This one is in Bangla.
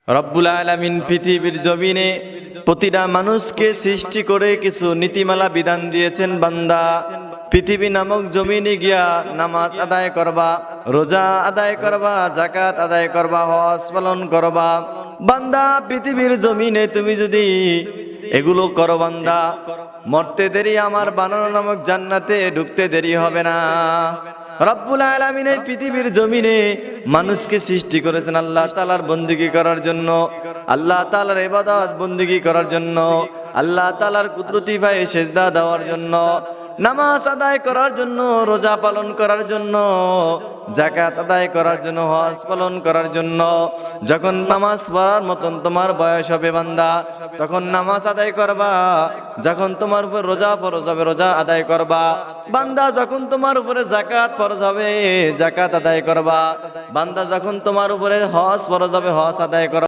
রব্বুল আলামিন পৃথিবীর জমিনে প্রতিটা মানুষকে সৃষ্টি করে কিছু নীতিমালা বিধান দিয়েছেন। বান্দা পৃথিবী নামক জমিনে গিয়া নামাজ আদায় করবা, রোজা আদায় করবা, যাকাত আদায় করবা, হজ পালন করবা। বান্দা পৃথিবীর জমিনে তুমি যদি এগুলো করো বান্দা, মরতে দেরি আমার বানানো নামক জান্নাতে ঢুকতে দেরি হবে না। রব্বুল আলামিন এই পৃথিবীর জমিনে মানুষকে সৃষ্টি করেছেন আল্লাহ তাআলার বন্দেগী করার জন্য, আল্লাহ তাআলার ইবাদত বন্দেগী করার জন্য, আল্লাহ তাআলার কুদরতি পায়ে সেজদা দেওয়ার জন্য, নামাজ আদায় করার জন্য, রোজা পালন করার জন্য, যাকাত আদায় করার জন্য, হজ পালন করার জন্য। যখন নামাজ পড়ার মতন তোমার বয়স হবে বান্দা, তখন নামাজ আদায় করবা। যখন তোমার উপর রোজা ফরজ হবে, রোজা আদায় করবা। বান্দা যখন তোমার উপরে যাকাত ফরজ হবে, যাকাত আদায় করবা। বান্দা যখন তোমার উপরে হজ ফরজ হবে, হজ আদায় করবা।